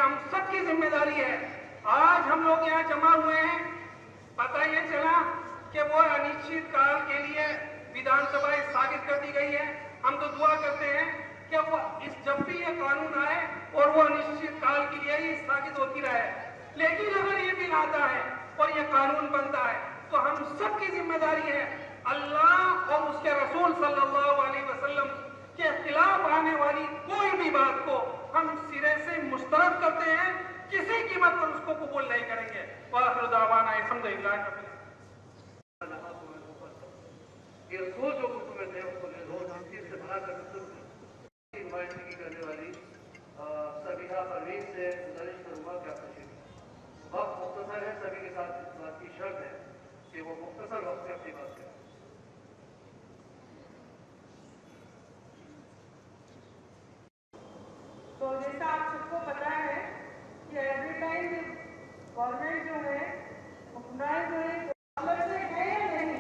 हम सबकी जिम्मेदारी है। आज हम लोग यहाँ जमा हुए हैं, पता ये चला कि वो अनिश्चित काल के लिए विधानसभा स्थगित कर दी गई है। हम तो दुआ करते हैं कि वो जब भी ये कानून आए और वो अनिश्चित काल के लिए ही स्थगित होती रहे। लेकिन अगर ये बिल आता है और ये कानून बनता है तो हम सबकी जिम्मेदारी है अल्लाह और उसके रसूल सल्लल्लाहु अलैहि वसल्लम के खिलाफ आने वाली कोई भी बात को हम सिरे से मुस्तरद करते हैं, किसी कीमत पर उसको कबूल नहीं करेंगे। वाखिर दावाना अल्हम्दुलिल्लाह। ये सोच जो तुम्हें थे उसको से बनाकर नुमाइंदगी करने वाली सबीहा परवीन से गुजारिश करूंगा कि आप तशरीफ। वक्त मुख्तसर है, सभी के साथ इस बात की शर्त है कि वो मुख्तसर वक्त में अपनी बात करें। तो जैसा आप सबको पता है कि एवरी टाइम गवर्नमेंट जो है हुक्मरान जो है अलग से है या नहीं,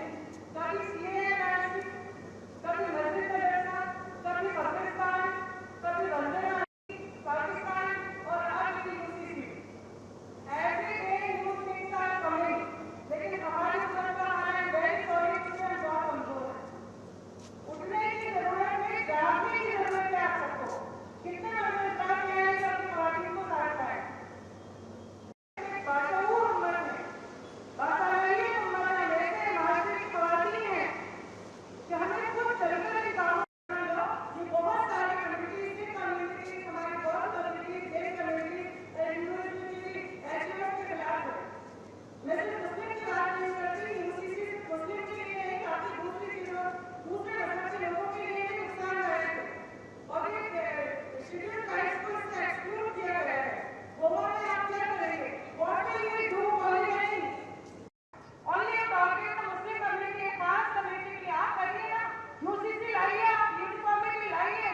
कभी सीए कभी मस्जिद का जैसा, कभी पाकिस्तान, कभी वंदे पाकिस्तान और आज की UCC every day new things are coming. लेकिन हमारी सरकार है वेरी सॉरी बहुत कमजोर है। उठने की जरूरत है, जागने की जरूरत है। आप सबको कितने यूसीसी लाइए, आप यूनिफॉर्मिटी लाइए,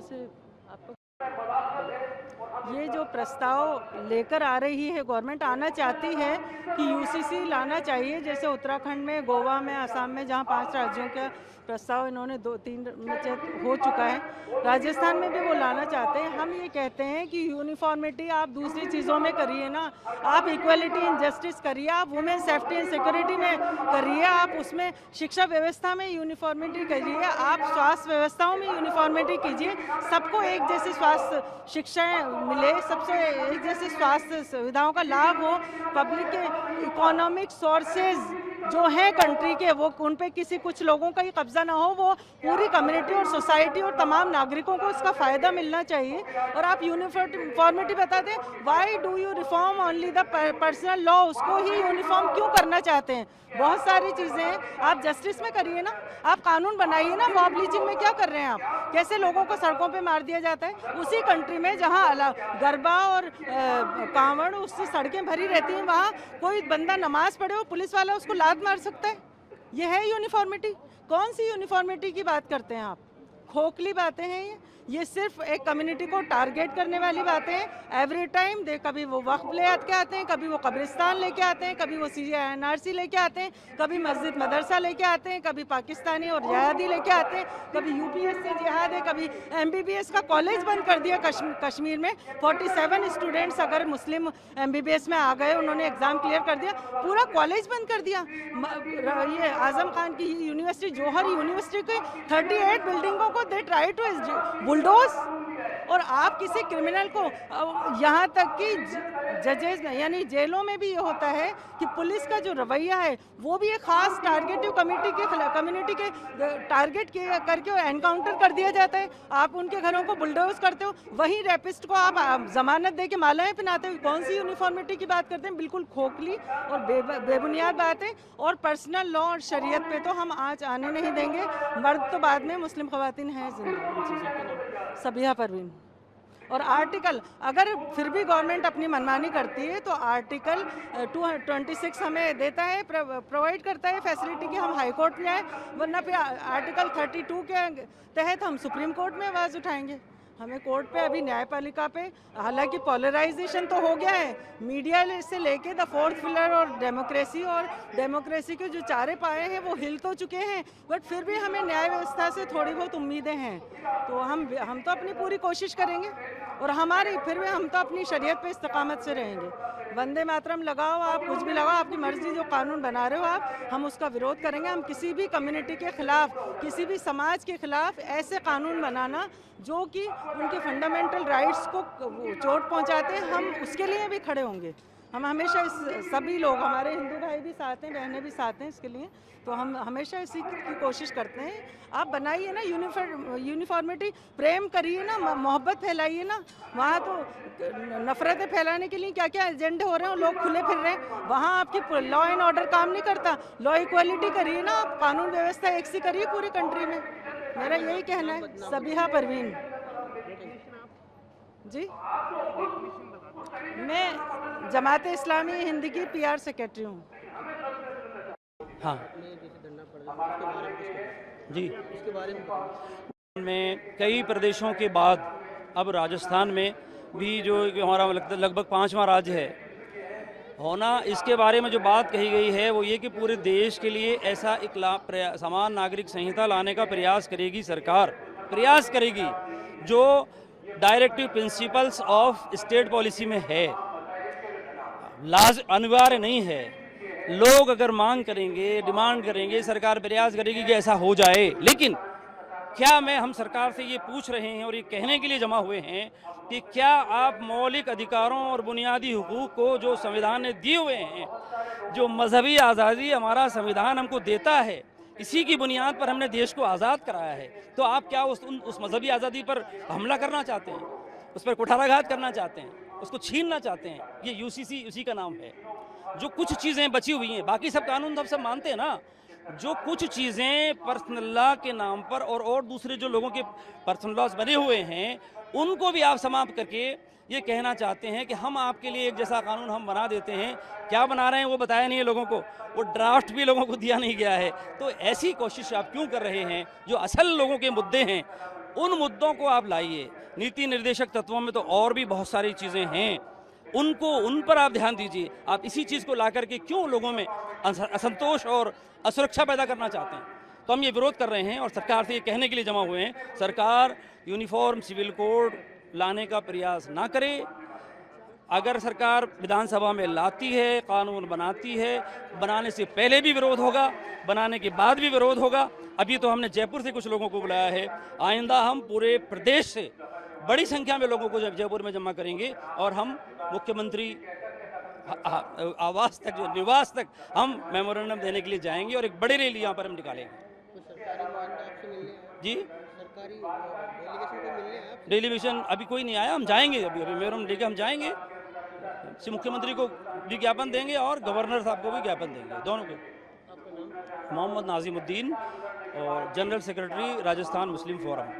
से आपको ये जो प्रस्ताव लेकर आ रही है गवर्नमेंट, आना चाहती है कि यूसीसी लाना चाहिए, जैसे उत्तराखंड में, गोवा में, असम में, जहां 5 राज्यों का प्रस्ताव इन्होंने 2-3 में हो चुका है, राजस्थान में भी वो लाना चाहते हैं। हम ये कहते हैं कि यूनिफॉर्मिटी आप दूसरी चीज़ों में करिए ना, आप इक्वलिटी इन जस्टिस करिए, आप वुमेन सेफ्टी एंड सिक्योरिटी में करिए, आप उसमें शिक्षा व्यवस्था में यूनिफॉर्मिटी करिए, आप स्वास्थ्य व्यवस्थाओं में यूनिफॉर्मिटी कीजिए, सबको एक जैसी स्वास्थ्य शिक्षाएं मिले, सबसे एक जैसे स्वास्थ्य सुविधाओं का लाभ हो, पब्लिक के इकोनॉमिक सोर्सेज जो हैं कंट्री के, वो उन पे किसी कुछ लोगों का ही कब्जा ना हो, वो पूरी कम्युनिटी और सोसाइटी और तमाम नागरिकों को इसका फ़ायदा मिलना चाहिए। और आप यूनिफॉर्मिटी बता दें, why do you reform only the personal law, उसको ही यूनिफॉर्म क्यों करना चाहते हैं? बहुत सारी चीज़ें हैं, आप जस्टिस में करिए ना, आप कानून बनाइए ना। मॉब लिंचिंग में क्या कर रहे हैं आप? कैसे लोगों को सड़कों पे मार दिया जाता है? उसी कंट्री में जहाँ गरबा और कांवड़ उससे सड़कें भरी रहती हैं, वहाँ कोई बंदा नमाज पढ़े हो, पुलिस वाला उसको लात मार सकता है? ये है यूनिफॉर्मिटी? कौन सी यूनिफॉर्मिटी की बात करते हैं आप? खोखली बातें हैं ये सिर्फ एक कम्युनिटी को टारगेट करने वाली बातें हैं। एवरी टाइम कभी वो वक्फ ले के आते हैं, कभी वो कब्रिस्तान लेके आते हैं, कभी वो CNRC लेके आते हैं, कभी मस्जिद मदरसा लेके आते हैं, कभी पाकिस्तानी और जिहादी लेके आते हैं, कभी UPSC जिहाद है, कभी MBBS का कॉलेज बंद कर दिया कश्मीर में। 47 स्टूडेंट्स अगर मुस्लिम MBBS में आ गए, उन्होंने एग्ज़ाम क्लियर कर दिया, पूरा कॉलेज बंद कर दिया। ये आज़म खान की यूनिवर्सिटी, जौहर यूनिवर्सिटी की 38 बिल्डिंगों को दे ट्राई टू बुलडोज। और आप किसी क्रिमिनल को, यहाँ तक कि जजेस में यानी जेलों में भी ये होता है कि पुलिस का जो रवैया है वो भी एक खास टारगेटिव कम्युनिटी के टारगेट करके एनकाउंटर कर दिया जाता है। आप उनके घरों को बुलडोज करते हो, वहीं रेपिस्ट को आप जमानत दे के मालाएं पहनाते हो। कौन सी यूनिफॉर्मिटी की बात करते हैं? बिल्कुल खोखली और बेबुनियाद बातें। और पर्सनल लॉ और शरीयत पे तो हम आज आने नहीं देंगे। मर्द तो बाद में, मुस्लिम खवातीन हैं जिंदा। सबिहा परवीन। और आर्टिकल, अगर फिर भी गवर्नमेंट अपनी मनमानी करती है तो आर्टिकल 226 हमें देता है, प्रोवाइड करता है फैसिलिटी कि हम हाई कोर्ट में आए, वरना फिर आर्टिकल 32 के तहत हम सुप्रीम कोर्ट में आवाज़ उठाएंगे। हमें कोर्ट पे, अभी न्यायपालिका पे, हालांकि पोलराइजेशन तो हो गया है, मीडिया से लेके द फोर्थ पिलर और डेमोक्रेसी के जो चारे पाए हैं वो हिल तो चुके हैं, बट फिर भी हमें न्याय व्यवस्था से थोड़ी बहुत उम्मीदें हैं। तो हम तो अपनी पूरी कोशिश करेंगे, और फिर भी हम तो अपनी शरीयत पे इस्तकामत से रहेंगे। वंदे मातरम लगाओ, आप कुछ भी लगाओ, आपकी मर्जी, जो कानून बना रहे हो आप, हम उसका विरोध करेंगे। हम किसी भी कम्युनिटी के खिलाफ, किसी भी समाज के खिलाफ ऐसे कानून बनाना जो कि उनके फंडामेंटल राइट्स को चोट पहुंचाते हैं, हम उसके लिए भी खड़े होंगे। हम हमेशा सभी लोग, हमारे हिंदू भाई भी साथ हैं, बहनें भी साथ हैं इसके लिए, तो हम हमेशा इसी की कोशिश करते हैं। आप बनाइए ना यूनिफॉर्मिटी, प्रेम करिए ना, मोहब्बत फैलाइए ना। वहाँ तो नफरतें फैलाने के लिए क्या क्या एजेंडे हो रहे हैं, लोग खुले फिर रहे हैं, वहाँ आपकी लॉ एंड ऑर्डर काम नहीं करता। लॉ इक्वलिटी करिए ना, आप कानून व्यवस्था एक सी करिए पूरी कंट्री में। मेरा यही कहना है। सबिहा परवीन जी, मैं जमात इस्लामी हिंद की PR सेक्रेटरी हूँ। हाँ जी, उसके बारे में कई प्रदेशों के बाद अब राजस्थान में भी जो हमारा लगभग 5वां राज्य है होना, इसके बारे में जो बात कही गई है वो ये कि पूरे देश के लिए ऐसा एक समान नागरिक संहिता लाने का प्रयास करेगी सरकार, प्रयास करेगी जो directive principles of state policy में है, अनिवार्य नहीं है। लोग अगर मांग करेंगे, डिमांड करेंगे, सरकार प्रयास करेगी कि ऐसा हो जाए। लेकिन क्या हम सरकार से ये पूछ रहे हैं और ये कहने के लिए जमा हुए हैं कि क्या आप मौलिक अधिकारों और बुनियादी हुकूक को जो संविधान ने दिए हुए हैं, जो मजहबी आज़ादी हमारा संविधान हमको देता है, इसी की बुनियाद पर हमने देश को आज़ाद कराया है, तो आप क्या उस मजहबी आज़ादी पर हमला करना चाहते हैं, उस पर कुठाराघात करना चाहते हैं, उसको छीनना चाहते हैं? ये UCC उसी का नाम है। जो कुछ चीज़ें बची हुई हैं, बाकी सब कानून तो सब मानते हैं ना, जो कुछ चीज़ें पर्सनल लॉ के नाम पर और दूसरे जो लोगों के पर्सनल लॉज बने हुए हैं, उनको भी आप समाप्त करके ये कहना चाहते हैं कि हम आपके लिए एक जैसा कानून हम बना देते हैं। क्या बना रहे हैं वो बताया नहीं है लोगों को, वो ड्राफ्ट भी लोगों को दिया नहीं गया है। तो ऐसी कोशिश आप क्यों कर रहे हैं? जो असल लोगों के मुद्दे हैं उन मुद्दों को आप लाइए। नीति निर्देशक तत्वों में तो और भी बहुत सारी चीज़ें हैं, उन पर आप ध्यान दीजिए। आप इसी चीज़ को ला करके क्यों लोगों में असंतोष और असुरक्षा पैदा करना चाहते हैं? तो हम ये विरोध कर रहे हैं और सरकार से ये कहने के लिए जमा हुए हैं, सरकार यूनिफॉर्म सिविल कोड लाने का प्रयास ना करे। अगर सरकार विधानसभा में लाती है, कानून बनाती है, बनाने से पहले भी विरोध होगा, बनाने के बाद भी विरोध होगा। अभी तो हमने जयपुर से कुछ लोगों को बुलाया है, आइंदा हम पूरे प्रदेश से बड़ी संख्या में लोगों को जयपुर में जमा करेंगे और हम मुख्यमंत्री आवास तक, जो निवास तक हम मेमोरेंडम देने के लिए जाएंगे और एक बड़ी रैली यहाँ पर हम निकालेंगे। जी, सरकारी डेलीगेशन अभी कोई नहीं आया, हम जाएंगे, अभी मेमोरेंडम लेके हम जाएंगे, मुख्यमंत्री को भी ज्ञापन देंगे और गवर्नर साहब को भी ज्ञापन देंगे, दोनों को। मोहम्मद नाजिमुद्दीन और जनरल सेक्रेटरी राजस्थान मुस्लिम फोरम।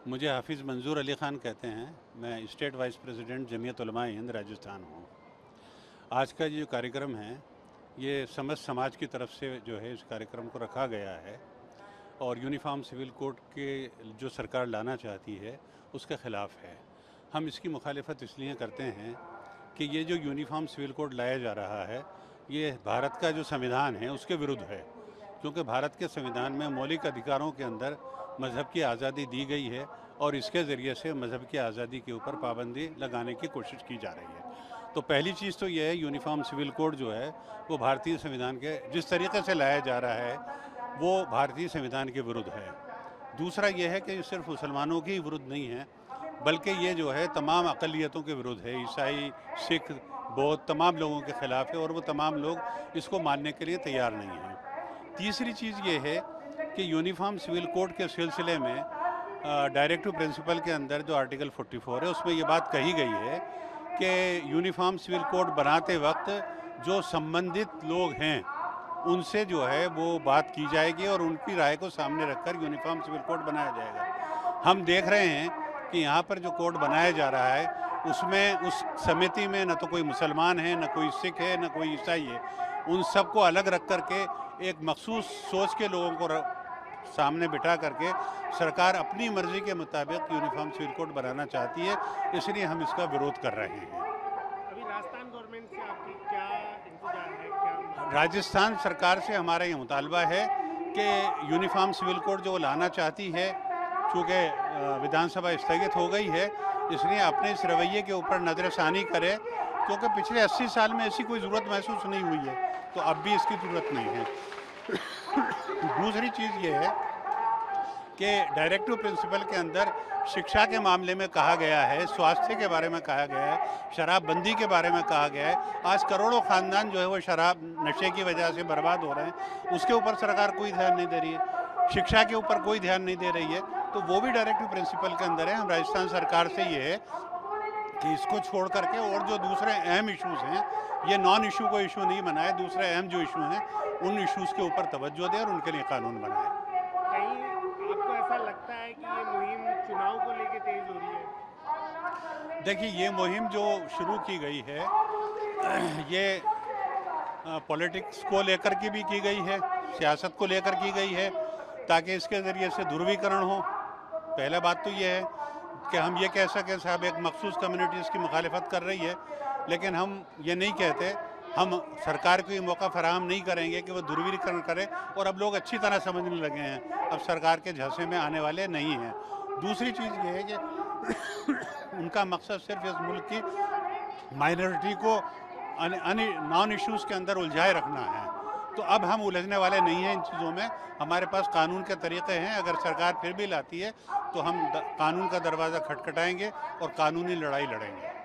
मुझे हाफिज़ मंजूर अली ख़ान कहते हैं, मैं स्टेट वाइस प्रेसिडेंट जमीयत उलमाए हिंद राजस्थान हूँ। आज का जो कार्यक्रम है ये समस्त समाज की तरफ से जो है इस कार्यक्रम को रखा गया है और यूनिफॉर्म सिविल कोड के जो सरकार लाना चाहती है उसके ख़िलाफ़ है। हम इसकी मुखालिफत इसलिए करते हैं कि ये जो यूनिफॉर्म सिविल कोड लाया जा रहा है ये भारत का जो संविधान है उसके विरुद्ध है, क्योंकि भारत के संविधान में मौलिक अधिकारों के अंदर मज़हब की आज़ादी दी गई है और इसके ज़रिए से मज़हब की आज़ादी के ऊपर पाबंदी लगाने की कोशिश की जा रही है। तो पहली चीज़ तो ये है, यूनिफॉर्म सिविल कोड जो है वो भारतीय संविधान के जिस तरीके से लाया जा रहा है वो भारतीय संविधान के विरुद्ध है। दूसरा ये है कि सिर्फ मुसलमानों के ही विरुद्ध नहीं है, बल्कि ये जो है तमाम अक़लियतों के विरुद्ध है। ईसाई, सिख, बौद्ध तमाम लोगों के ख़िलाफ़ है और वो तमाम लोग इसको मानने के लिए तैयार नहीं हैं। तीसरी चीज़ ये है कि यूनिफॉर्म सिविल कोड के सिलसिले में डायरेक्टिव प्रिंसिपल के अंदर जो आर्टिकल 44 है उसमें ये बात कही गई है कि यूनिफॉर्म सिविल कोड बनाते वक्त जो संबंधित लोग हैं उनसे जो है वो बात की जाएगी और उनकी राय को सामने रखकर यूनिफॉर्म सिविल कोड बनाया जाएगा। हम देख रहे हैं कि यहाँ पर जो कोड बनाया जा रहा है उसमें उस समिति में न तो कोई मुसलमान है, न कोई सिख है, न कोई ईसाई है। उन सबको अलग रख करके एक मखसूस सोच के लोगों को सामने बिठा करके सरकार अपनी मर्जी के मुताबिक यूनिफॉर्म सिविल कोड बनाना चाहती है, इसलिए हम इसका विरोध कर रहे हैं। अभी राजस्थान गवर्नमेंट से आपकी क्या इंतजार है? क्या राजस्थान सरकार से हमारा ये मुतालबा है कि यूनिफॉर्म सिविल कोड जो लाना चाहती है, चूँकि विधानसभा स्थगित हो गई है, इसलिए अपने इस रवैये के ऊपर नज़रसानी करे, क्योंकि पिछले 80 साल में ऐसी कोई ज़रूरत महसूस नहीं हुई है, तो अब भी इसकी ज़रूरत नहीं है। दूसरी चीज़ ये है कि डायरेक्टिव प्रिंसिपल के अंदर शिक्षा के मामले में कहा गया है, स्वास्थ्य के बारे में कहा गया है, शराबबंदी के बारे में कहा गया है। आज करोड़ों ख़ानदान जो है वो शराब नशे की वजह से बर्बाद हो रहे हैं, उसके ऊपर सरकार कोई ध्यान नहीं दे रही है। शिक्षा के ऊपर कोई ध्यान नहीं दे रही है, तो वो भी डायरेक्टिव प्रिंसिपल के अंदर है। हम राजस्थान सरकार से ये है कि इसको छोड़ करके और जो दूसरे अहम इश्यूज़ हैं, ये नॉन इशू को इशू नहीं बनाए, दूसरे अहम जो इशू हैं उन इश्यूज़ के ऊपर तवज्जो दें और उनके लिए कानून बनाए। कहीं आपको ऐसा लगता है कि ये मुहिम चुनाव को लेकर तेज हो रही है? देखिए, ये मुहिम जो शुरू की गई है ये पॉलिटिक्स को लेकर के भी की गई है, सियासत को लेकर की गई है, ताकि इसके ज़रिए से ध्रुवीकरण हो। पहला बात तो ये है कि हम ये कह सकें साहब एक मखसूस कम्युनिटी इसकी मुखालिफत कर रही है, लेकिन हम ये नहीं कहते, हम सरकार को ये मौका फराहम नहीं करेंगे कि वो ध्रुवीकरण करे। और अब लोग अच्छी तरह समझने लगे हैं, अब सरकार के झांसे में आने वाले नहीं हैं। दूसरी चीज़ ये है कि उनका मकसद सिर्फ इस मुल्क की माइनॉरिटी को नॉन इश्यूज़ के अंदर उलझाए रखना है। तो अब हम उलझने वाले नहीं हैं इन चीज़ों में, हमारे पास कानून के तरीक़े हैं। अगर सरकार फिर भी लाती है तो हम कानून का दरवाज़ा खटखटाएंगे और कानूनी लड़ाई लड़ेंगे।